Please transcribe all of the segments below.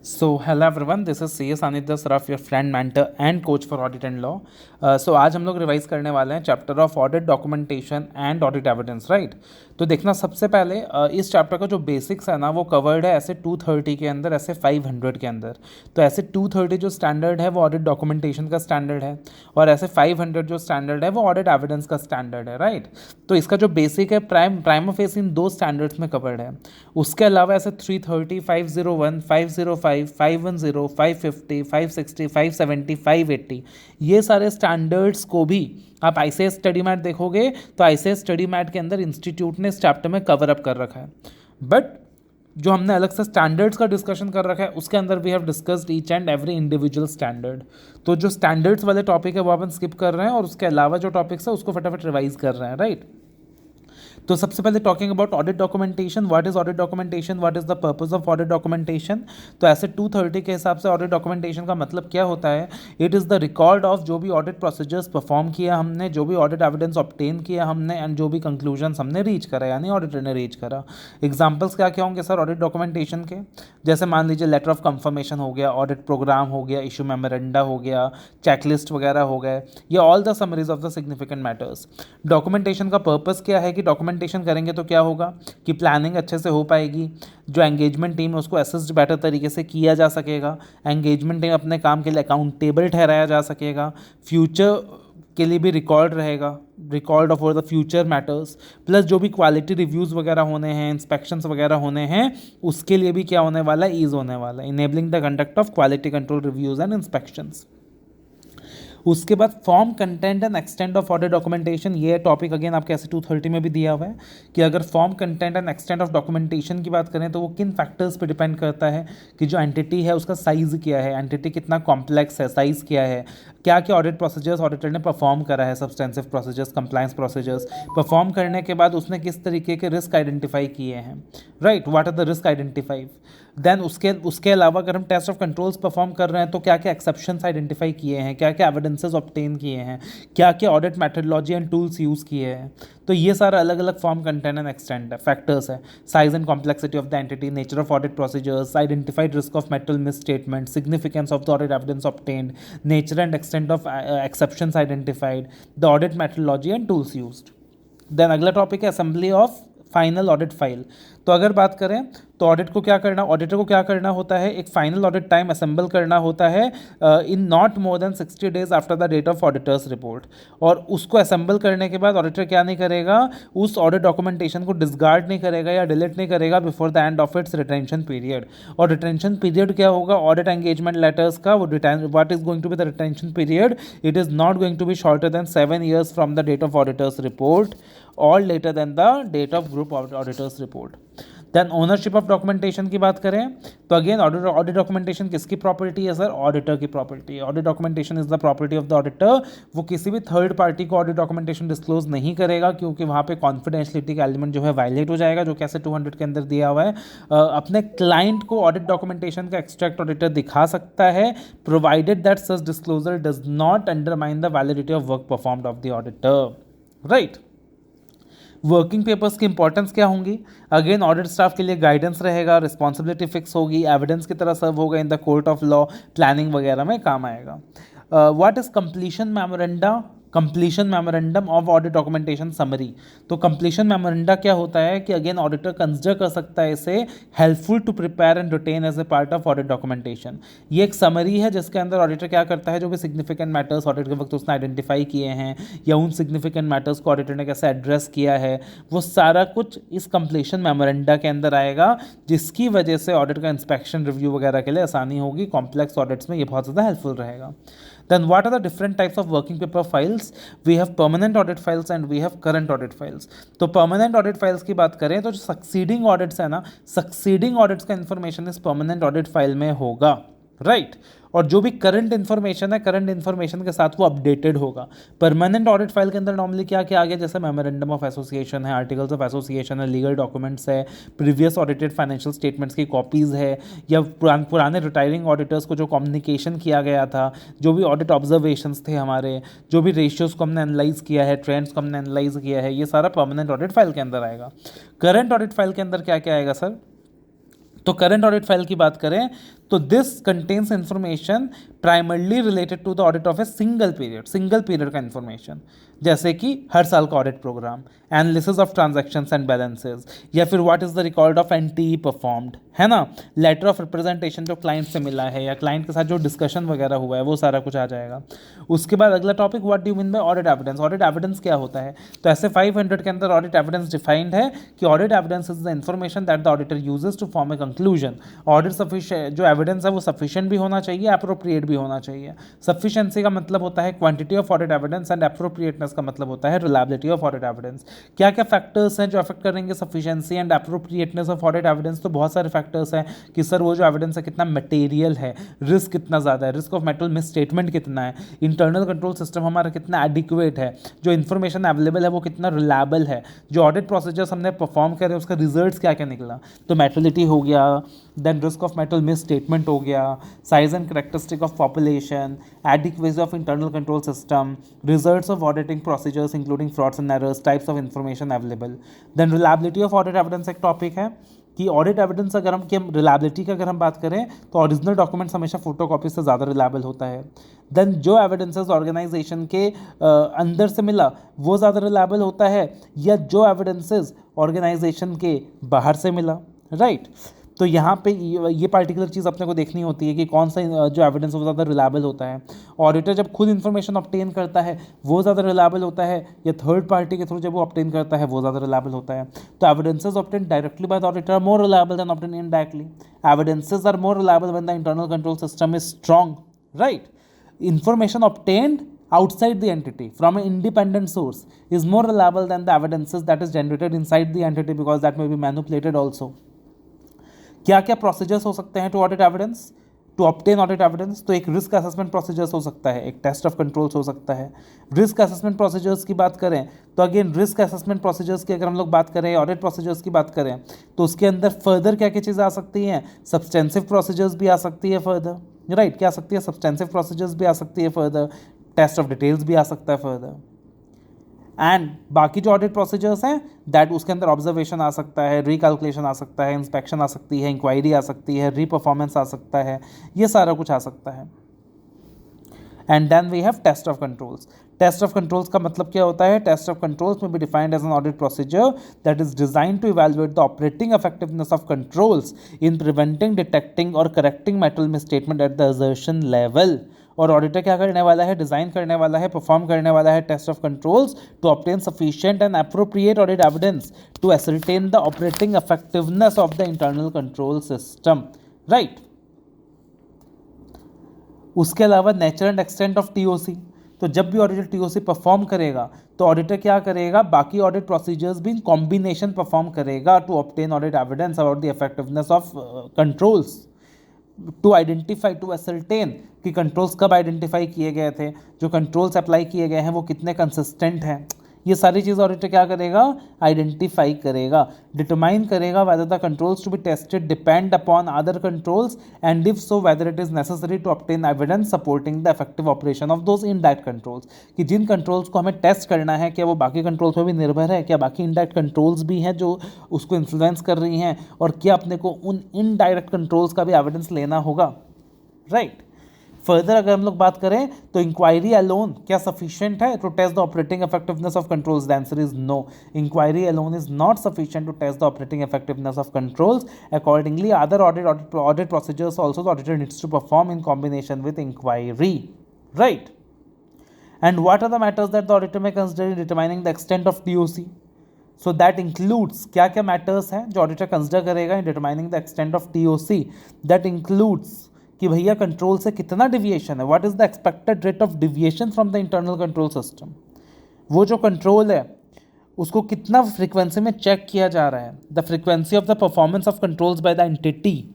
So, hello everyone, this is CS Anidya Saraf, your friend, mentor and coach for audit and law. So आज हम लोग revise करने वाले हैं chapter of audit documentation and audit evidence, right. तो देखना, सबसे पहले इस चैप्टर का जो बेसिक्स है ना वो कवर्ड है ऐसे 230 के अंदर, ऐसे 500 के अंदर। तो ऐसे 230 जो स्टैंडर्ड है वो ऑडिट डॉक्यूमेंटेशन का स्टैंडर्ड है, और ऐसे 500 जो स्टैंडर्ड है वो ऑडिट एविडेंस का स्टैंडर्ड है, राइट। तो इसका जो बेसिक है प्राइम फेस इन दो स्टैंडर्ड्स में कवर्ड है। उसके अलावा ऐसे 330, 501, 505, 510, 550, 560, 570, 580 ये सारे स्टैंडर्ड्स को भी आप आईसीएस स्टडी मैट देखोगे तो आईसीएस स्टडी मैट के अंदर इंस्टीट्यूट ने इस चैप्टर में कवर अप कर रखा है। बट जो हमने अलग से स्टैंडर्ड्स का डिस्कशन कर रखा है उसके अंदर we have discussed each and every individual standard. तो जो स्टैंडर्ड्स वाले टॉपिक है वो अपन स्किप कर रहे हैं और उसके अलावा जो टॉपिक्स है उसको फटाफट रिवाइज कर रहे हैं, राइट। तो सबसे पहले talking about audit documentation, what is audit documentation, what is the purpose of audit documentation. तो ऐसे 230 के हिसाब से ऑडिट डॉक्यूमेंटेशन का मतलब क्या होता है? It is the record of जो भी ऑडिट प्रोसीजर्स परफॉर्म किया हमने, जो भी ऑडिट एविडेंस ऑब्टेन किया हमने, एंड जो भी कंक्लूजन्स हमने रीच करा यानी ऑडिटर ने रीच करा। एग्जाम्पल्स क्या क्या होंगे सर ऑडिट डॉक्यूमेंटेशन के? जैसे मान लीजिए लेटर ऑफ कंफर्मेशन हो गया, ऑडिट प्रोग्राम हो गया, इशू मेमोरेंडा हो गया, चेकलिस्ट वगैरह हो गए, ये all the summaries of the significant matters. Documentation का पर्पस क्या है कि डॉक्यूमेंटेशन करेंगे तो क्या होगा कि प्लानिंग अच्छे से हो पाएगी, जो एंगेजमेंट टीम है उसको असिस्ट बेटर तरीके से किया जा सकेगा, एंगेजमेंट टीम अपने काम के लिए अकाउंटेबल ठहराया जा सकेगा, फ्यूचर के लिए भी रिकॉर्ड रहेगा, record of the future matters, plus जो भी क्वालिटी रिव्यूज़ वगैरह होने हैं, इंस्पेक्शंस वगैरह होने हैं, उसके लिए भी क्या होने वाला है, ईज होने वाला है, enabling the conduct of quality control reviews and inspections. उसके बाद form content and extent of audit documentation, ये टॉपिक अगेन आपके ऐसे 230 में भी दिया हुआ है कि अगर form content and extent of documentation की बात करें तो वो किन फैक्टर्स पे डिपेंड करता है कि जो एंटिटी है उसका साइज़ क्या है, एंटिटी कितना कॉम्प्लेक्स है, साइज़ क्या है, क्या क्या ऑडिट प्रोसीजर्स ऑडिटर ने परफॉर्म करा है, substantive procedures, compliance procedures perform करने के बाद उसने किस तरीके के रिस्क आइडेंटिफाई किए हैं, right, what are the risk identify. Then उसके अलावा अगर हम टेस्ट ऑफ कंट्रोल्स परफॉर्म कर रहे हैं तो क्या क्या एक्सेप्शंस आइडेंटिफाई किए हैं, क्या क्या एविडेंसेस ऑब्टेन किए हैं, क्या क्या audit methodology and tools use किए हैं। तो ये सारा अलग अलग फॉर्म कंटेंट एंड एक्सटेंट है, फैक्टर्स है। Size and complexity of the entity, nature of audit procedures, identified risk of material misstatement, significance of the audit evidence obtained, nature and extent of exceptions identified, the audit methodology and tools used. Then अगला topic है assembly of final audit file. तो अगर बात करें तो audit को क्या करना, ऑडिटर को क्या करना होता है, एक फाइनल ऑडिट टाइम असेंबल करना होता है in not more than 60 days after the date of auditors report. और उसको असेंबल करने के बाद ऑडिटर क्या नहीं करेगा, उस ऑडिट डॉक्यूमेंटेशन को डिसगार्ड नहीं करेगा या डिलीट नहीं करेगा before the end of its retention period. और रिटेंशन पीरियड क्या होगा ऑडिट एंगेजमेंट लेटर्स का, वो what is going to be the retention period, it is not going to be shorter than 7 years from the date of auditors report और later than the date of group auditors report. Then ownership of documentation की बात करें तो again audit documentation किसकी property है sir, auditor की property है। Audit documentation is the property of the auditor. वो किसी भी थर्ड पार्टी को ऑडिट डॉक्यूमेंटेशन डिस्क्लोज नहीं करेगा क्योंकि वहाँ पे कॉन्फिडेंशियलिटी का एलिमेंट जो है वायलेट हो जाएगा, जो कैसे 200 के अंदर दिया हुआ है। अपने क्लाइंट को ऑडिट डॉक्यूमेंटेशन का एक्सट्रैक्ट ऑडिटर दिखा सकता है provided that such disclosure does not undermine the validity of work performed of the auditor, right. Working papers की इंपॉर्टेंस क्या होंगी, अगेन ऑडिट स्टाफ के लिए गाइडेंस रहेगा, रिस्पॉन्सिबिलिटी फिक्स होगी, एविडेंस की तरह सर्व होगा in the court of law, planning वगैरह में काम आएगा। What is completion memoranda, completion memorandum of audit documentation summary. तो कंप्लीशन मेमोरेंडा क्या होता है कि अगेन ऑडिटर कंसिडर कर सकता है इसे helpful to prepare and retain as a part of audit documentation. ये एक समरी है जिसके अंदर ऑडिटर क्या करता है, जो भी सिग्निफिकेंट मैटर्स ऑडिट के वक्त उसने आइडेंटिफाई किए हैं या उन सिग्निफिकेंट मैटर्स को ऑडिटर ने कैसे एड्रेस किया है, वो सारा कुछ इस कंप्लीशन मेमोरेंडा के अंदर आएगा, जिसकी वजह से ऑडिट का इंस्पेक्शन रिव्यू वगैरह के लिए आसानी होगी। कॉम्प्लेक्स ऑडिट्स में ये बहुत ज़्यादा हेल्पफुल रहेगा। Then what are the different types of working paper files? We have permanent audit files and we have current audit files. तो permanent audit files की बात करें तो जो succeeding audits है ना, succeeding audits का information इस permanent audit file में होगा, राइट। और जो भी करंट इन्फॉर्मेशन है, करंट इन्फॉर्मेशन के साथ वो अपडेटेड होगा। परमानेंट ऑडिट फाइल के अंदर नॉर्मली क्या क्या आ गया, जैसे मेमोरेंडम ऑफ एसोसिएशन है, आर्टिकल्स ऑफ एसोसिएशन है, लीगल डॉक्यूमेंट्स है, प्रीवियस ऑडिटेड फाइनेंशियल स्टेटमेंट्स की कॉपीज़ है, या पुराने रिटायरिंग ऑडिटर्स को जो कम्युनिकेशन किया गया था, जो भी ऑडिट ऑब्जर्वेशंस थे हमारे, जो भी रेशियोज़ को हमने एनालाइज किया है, ट्रेंड्स को हमने एनालाइज किया है, ये सारा परमानेंट ऑडिट फाइल के अंदर आएगा। करंट ऑडिट फाइल के अंदर क्या क्या आएगा सर, तो करंट ऑडिट फाइल की बात करें तो this contains information primarily related to the audit of a single period का इंफॉर्मेशन, जैसे कि हर साल का audit programme, analysis of transactions and balances, या फिर what is the record of NTE performed, है ना, लेटर ऑफ रिप्रेजेंटेशन जो क्लाइंट से मिला है या क्लाइंट के साथ जो डिस्कशन वगैरह हुआ है वो सारा कुछ आ जाएगा। उसके बाद अगला topic, what do you mean by audit evidence. Audit evidence क्या होता है? तो ऐसे 500 के अंदर ऑडिट एविडेंस डिफाइंड है कि audit evidence is the information that the auditor uses to form a conclusion. Audit sufficient जो एविडेंस है वो सफिशिएंट भी होना चाहिए, अप्रोप्रिएट भी होना चाहिए। सफिशिएंसी का मतलब होता है quantity of audit evidence and appropriateness का मतलब होता है रिलायबिलिटी ऑफ ऑडिट एविडेंस। क्या क्या फैक्टर्स हैं जो अफेक्ट करेंगे sufficiency and appropriateness of audit evidence? तो बहुत सारे फैक्टर्स हैं कि सर वो जो एविडेंस है कितना मटेरियल है, रिस्क कितना ज़्यादा है, risk of material miss statement कितना है, इंटरनल कंट्रोल सिस्टम हमारा कितना एडिक्वेट है, जो इन्फॉर्मेशन अवेलेबल है वो कितना रिलायबल है, जो ऑडिट प्रोसीजर्स हमने परफॉर्म करे उसका रिजल्ट्स क्या क्या निकला। तो मेटलिटी हो गया, then risk of material misstatement हो गया, size and characteristic of population, adequacy of internal control system, results of auditing procedures including frauds and errors, types of information available. Then reliability of audit evidence एक topic है कि audit evidence अगर हम reliability की अगर हम बात करें तो ओरिजिनल डॉक्यूमेंट्स हमेशा फोटोकॉपी से ज़्यादा रिलायबल होता है। देन जो एविडेंसेस ऑर्गेनाइजेशन के अंदर से मिला वो ज़्यादा रिलायबल होता है, या जो एविडेंसेस ऑर्गेनाइजेशन के बाहर से मिला, राइट। तो यहाँ पे ये पार्टिकुलर चीज़ अपने को देखनी होती है कि कौन सा जो एविडेंस वो ज़्यादा रिलायबल होता है। ऑडिटर जब खुद इन्फॉर्मेशन ऑब्टेन करता है वो ज़्यादा रिलायबल होता है, या थर्ड पार्टी के थ्रू जब वो ऑब्टेन करता है वो ज़्यादा रिलायबल होता है। तो evidences obtain directly by the auditor are more reliable than obtain indirectly. Evidences are more reliable when the internal control system is strong, right. Information obtained outside the entity from an independent source is more reliable than the evidences that is generated inside the entity because that may be manipulated also. क्या क्या procedures हो सकते हैं to audit evidence, to obtain audit evidence? तो एक risk assessment procedures हो सकता है, एक टेस्ट ऑफ कंट्रोल्स हो सकता है। रिस्क असेसमेंट प्रोसीजर्स की बात करें तो अगेन रिस्क असेसमेंट प्रोसीजर्स की अगर हम लोग बात करें, ऑडिट प्रोसीजर्स की बात करें तो उसके अंदर फर्दर क्या क्या चीज़ें आ सकती हैं? सब्सटेंसिव प्रोसीजर्स भी आ सकती है फर्दर, राइट। क्या आ सकती है? सब्सटेंसिव प्रोसीजर्स भी आ सकती है फर्दर, टेस्ट ऑफ डिटेल्स भी आ सकता है फर्दर। एंड बाकी जो ऑडिट प्रोसीजर्स हैं दैट उसके अंदर ऑब्जर्वेशन आ सकता है, रिकैलकुलेशन आ सकता है, इंस्पेक्शन आ सकती है, इंक्वायरी आ सकती है, रीपरफॉर्मेंस आ सकता है, ये सारा कुछ आ सकता है। And then we have test of controls. Test of controls का मतलब क्या होता है? टेस्ट ऑफ कंट्रोल्स में be defined as an audit procedure that is designed to evaluate the operating effectiveness of controls in preventing, detecting और correcting material misstatement at the assertion level. और auditor क्या करने वाला है? डिजाइन करने वाला है, परफॉर्म करने वाला है test of controls to obtain sufficient and appropriate audit evidence to ascertain the operating effectiveness of the internal control system, right. उसके अलावा nature and extent of TOC. तो जब भी ऑडिटर टीओसी परफॉर्म करेगा तो ऑडिटर क्या करेगा? बाकी ऑडिट प्रोसीजर्स भी इन कॉम्बिनेशन परफॉर्म करेगा to obtain audit evidence about the effectiveness of controls, to identify, to ascertain कि कंट्रोल्स कब आइडेंटिफाई किए गए थे, जो कंट्रोल्स अप्लाई किए गए हैं वो कितने कंसिस्टेंट हैं। ये सारी चीज़ ऑडिटर क्या करेगा? आइडेंटिफाई करेगा, डिटरमाइन करेगा whether the controls to be tested depend upon other controls and if so whether it is necessary to obtain evidence supporting the effective operation of those indirect controls. कि जिन controls को हमें test करना है क्या वो बाकी कंट्रोल्स पर भी निर्भर है, क्या बाकी इनडायरेक्ट कंट्रोल्स भी हैं जो उसको इन्फ्लुएंस कर रही हैं, और क्या अपने को उन इनडायरेक्ट कंट्रोल्स का भी एविडेंस लेना होगा, राइट। फर्दर अगर हम लोग बात करें तो इंक्वायरी अलोन क्या सफिशिएंट है to test the operating effectiveness of controls? The answer is no, inquiry alone is not sufficient to test the operating effectiveness of controls. Accordingly other audit procedures also the auditor needs to perform in combination with inquiry, right. And what are the matters that the auditor may consider in determining the extent of TOC? So that includes क्या क्या matters हैं जो auditor consider करेगा इन determining the extent of TOC? That includes कि भैया control से कितना deviation है, what is the expected rate of deviation from the internal control system. वो जो कंट्रोल है उसको कितना फ्रीक्वेंसी में चेक किया जा रहा है, the frequency of the performance of controls by the entity.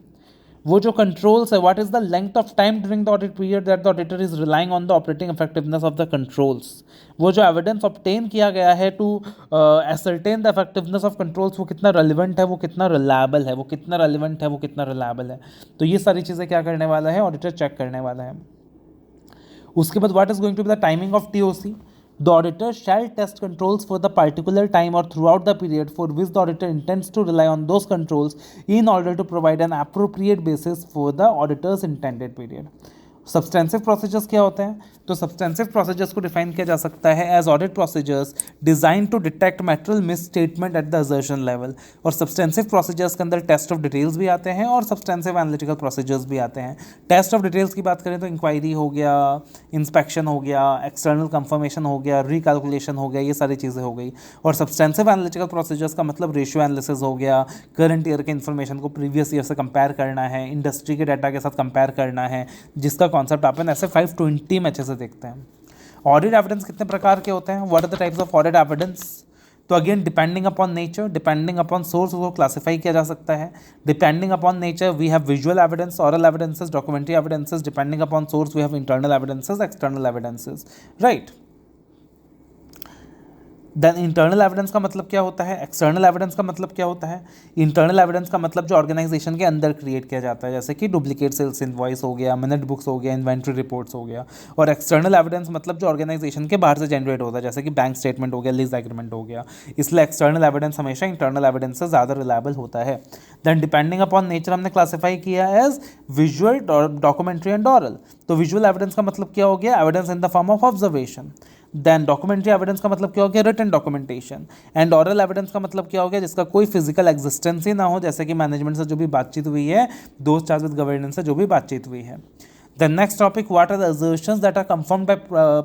वो जो कंट्रोल्स है what is the length of time during the audit period that the auditor is relying on the operating effectiveness of the controls. वो जो evidence obtain किया गया है to ascertain the effectiveness of controls वो कितना relevant है, वो कितना रिलायबल है, वो कितना रेलिवेंट है, वो कितना रिलायबल है। तो ये सारी चीज़ें क्या करने वाला है? ऑडिटर चेक करने वाला है। उसके बाद what is going to be the timing of TOC? The auditor shall test controls for the particular time or throughout the period for which the auditor intends to rely on those controls in order to provide an appropriate basis for the auditor's intended period. Substantive procedures क्या होते हैं? तो substantive procedures को define किया जा सकता है as audit procedures design to detect material misstatement at the assertion level. और सब्सटेंसिव प्रोसीजर्स के अंदर टेस्ट ऑफ डिटेल्स भी आते हैं और सब्सटेंसिव एनालिटिकल प्रोसीजर्स भी आते हैं। टेस्ट ऑफ डिटेल्स की बात करें तो इंक्वायरी हो गया, इंस्पेक्शन हो गया, एक्सटर्नल कंफर्मेशन हो गया, रिकैलकुलेशन हो गया, ये सारी चीज़ें हो गई। और सब्सटेंसिव एनालिटिकल प्रोसीजर्स का मतलब रेशियो एनालिसिस हो गया, करंट ईयर के इन्फॉर्मेशन को प्रीवियस ईयर से कंपेयर करना है, इंडस्ट्री के डाटा के साथ कंपेयर करना है, जिसका कॉन्सेप्ट अपन ऐसे 520 में अच्छे से देखते हैं। ऑडिट एविडेंस कितने प्रकार के होते हैं? What are the types of audit evidence? तो again depending upon nature, depending upon source को क्लासिफाई किया जा सकता है। Depending upon nature we have visual evidence, oral evidences, documentary evidences. Depending upon source we have internal evidences, external evidences, right. Then internal evidence का मतलब क्या होता है? एक्सटर्नल एविडेंस का मतलब क्या होता है? इंटरनल एविडेंस का मतलब जो ऑर्गेनाइजेशन के अंदर क्रिएट किया जाता है, जैसे कि डुप्लीकेट सेल्स इनवॉइस हो गया, मिनट बुक्स हो गया, इन्वेंट्री रिपोर्ट्स हो गया। और एक्सटर्नल एविडेंस मतलब जो ऑर्गेनाइजेशन के बाहर से जनरेट होता है, जैसे कि बैंक स्टेटमेंट हो गया, लीज एग्रीमेंट हो गया। इसलिए एक्सटर्नल एविडेंस हमेशा इंटरनल एविडेंस से ज़्यादा रिलायबल होता है। देन डिपेंडिंग अपॉन नेचर हमने क्लासीफाई किया as visual, documentary and oral. तो विजुअल एविडेंस का मतलब क्या हो गया? Evidence in the form of observation. Then documentary evidence का मतलब क्या हो गया? Written documentation. And oral evidence का मतलब क्या हो गया? जिसका कोई फिजिकल एग्जिस्टेंस ही ना हो, जैसे कि मैनेजमेंट से जो भी बातचीत हुई है, दोस्त चार्ज विद गवर्नेंस से जो भी बातचीत हुई है। The next topic, what are the assertions that are confirmed by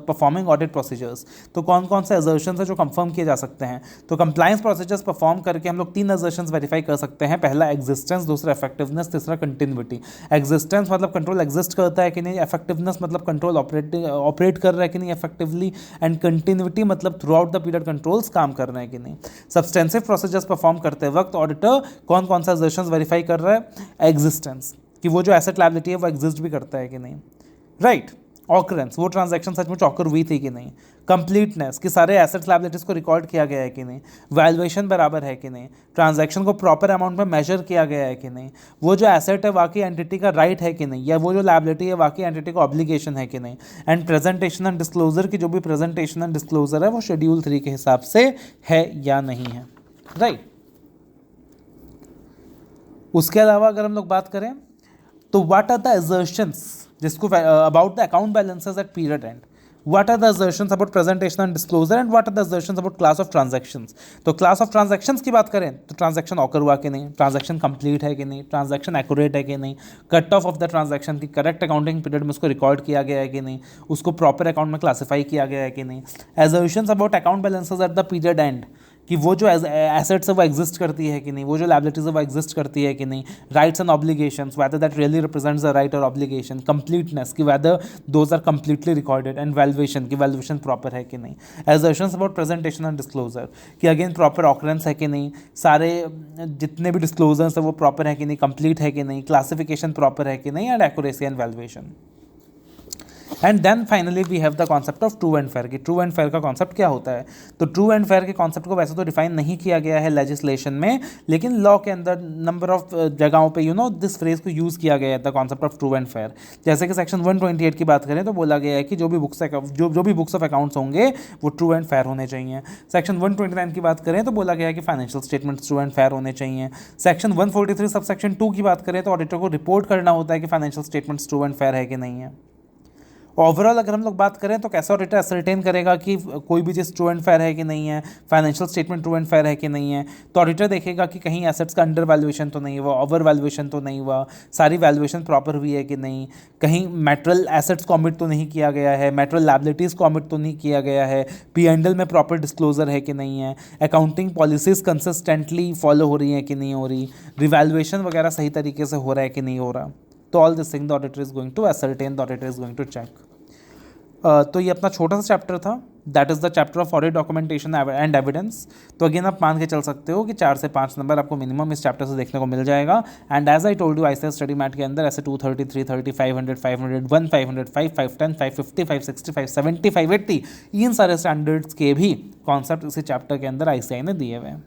performing audit procedures. तो कौन कौन से असर्शंस है जो कंफर्म किए जा सकते हैं? तो कंप्लायंस प्रोसीजर्स परफॉर्म करके हम लोग 3 असर्शंस वेरीफाई कर सकते हैं। पहला एग्जिस्टेंस, दूसरा इफेक्टिवनेस, तीसरा कंटिन्यूटी। एग्जिस्टेंस मतलब कंट्रोल एग्जिस्ट करता है कि नहीं, इफेक्टिवनेस मतलब कंट्रोल ऑपरेट कर रहा है कि नहीं इफेक्टिवली, एंड कंटिन्यूटी मतलब through out the period controls काम कर रहे हैं कि नहीं। सब्सटेंसिव प्रोसीजर्स परफॉर्म करते वक्त ऑडिटर कौन कौन सा असर्शंस वेरीफाई कर रहा है? एग्जिस्टेंस, कि वो जो एसेट लायबिलिटी है वो एग्जिस्ट भी करता है कि नहीं, राइट। ऑकरेंस, वो ट्रांजैक्शन सच में ऑकर हुई थी कि नहीं। कंप्लीटनेस, कि सारे एसेट्स लायबिलिटीज को रिकॉर्ड किया गया है कि नहीं। वैल्यूएशन बराबर है कि नहीं। ट्रांजैक्शन को प्रॉपर अमाउंट में मेजर किया गया है कि नहीं। वो जो एसेट है वाकई एंटिटी का राइट है कि नहीं, या वो जो लायबिलिटी है वाकई एंटिटी का ऑब्लिगेशन है कि नहीं। एंड प्रेजेंटेशन एंड डिस्क्लोजर, की जो भी प्रेजेंटेशन एंड डिस्क्लोजर है वो शेड्यूल 3 के हिसाब से है या नहीं है, राइट। उसके अलावा अगर हम लोग बात करें तो व्हाट आर द असर्शंस जिसको about the account balances at period end, what are the assertions about presentation and disclosure, and what are the assertions about class of transactions. तो क्लास ऑफ ट्रांजैक्शंस की बात करें तो transaction occur हुआ कि नहीं, transaction complete है कि नहीं, ट्रांजैक्शन एक्यूरेट है कि नहीं, कट ऑफ द ट्रांजैक्शन की करेक्ट अकाउंटिंग पीरियड में उसको रिकॉर्ड किया गया है कि नहीं, उसको प्रॉपर अकाउंट में क्लासीफाई किया गया है कि नहीं। Assertions about account balances at the period and, कि वो जो एसेट्स है वो एग्जिस्ट करती है कि नहीं, वो जो लायबिलिटीज है वो एग्जिस्ट करती है कि नहीं। Rights and obligations, whether that really represents the right और ऑब्लिगेशन। कंप्लीटनेस, कि whether those are completely recorded. And valuation, की वैल्यूएशन प्रॉपर है कि नहीं। Assertions about presentation and disclosure, कि अगेन प्रॉपर ऑकरेंस है कि नहीं, सारे जितने भी डिस्क्लोजर्स है वो प्रॉपर है कि नहीं, कंप्लीट है कि नहीं, क्लासिफिकेशन प्रॉपर है कि नहीं, and accuracy and valuation. And then finally we have the concept of true and fair, कि ट्रू एंड फेयर का कॉन्सेप्ट क्या होता है। तो ट्रू एंड फेयर के कॉन्सेप्ट को वैसे तो डिफाइन नहीं किया गया है लेजिस्लेशन में, लेकिन लॉ के अंदर नंबर ऑफ जगहों पे दिस फ्रेज को यूज़ किया गया है, the concept of true and fair. जैसे कि सेक्शन 128 की बात करें तो बोला गया है कि जो भी बुक्स ऑफ अकाउंट्स होंगे वो ट्रू एंड फेयर होने चाहिए। सेक्शन 129 की बात करें तो बोला गया है कि financial statements true and fair होने चाहिए। सेक्शन 143 सब सेक्शन 2 की बात करें तो ऑडिटर को रिपोर्ट करना होता है कि financial statements true and fair है कि नहीं है। ओवरऑल अगर हम लोग बात करें तो कैसे ऑडिटर असरटेन करेगा कि कोई भी चीज़ ट्रू एंड फेयर है कि नहीं है, financial statement true and fair है कि नहीं है। तो ऑडिटर देखेगा कि कहीं एसेट्स का अंडर वैल्यूएशन तो नहीं हुआ, ओवर वैल्यूएशन तो नहीं हुआ, सारी वैल्यूएशन प्रॉपर हुई है कि नहीं, कहीं मैटेरियल एसेट्स को ऑमिट तो नहीं किया गया है, मैटेरियल लायबिलिटीज़ को ऑमिट तो नहीं किया गया है, P&L में प्रॉपर डिस्क्लोजर है कि नहीं है, अकाउंटिंग पॉलिसीज़ कंसिस्टेंटली फॉलो हो रही हैं कि नहीं हो रही, रिवैल्यूएशन वगैरह सही तरीके से हो रहा है कि नहीं हो रहा। तो all this thing the auditor is going to ascertain, the auditor is going to check. तो ये अपना छोटा सा चैप्टर था, that is the chapter of audit documentation and evidence. तो अगेन आप मान के चल सकते हो कि 4 से 5 नंबर आपको मिनिमम इस चैप्टर से देखने को मिल जाएगा। And as I told you ICSE study mat के अंदर ऐसे 230, 330, 500, 500, 1, 500, 5, 510, 550, 565, 70, 580 इन सारे स्टैंडर्ड्स के भी कॉन्सेप्ट इसी चैप्टर के अंदर ICSE ने दिए हुए हैं।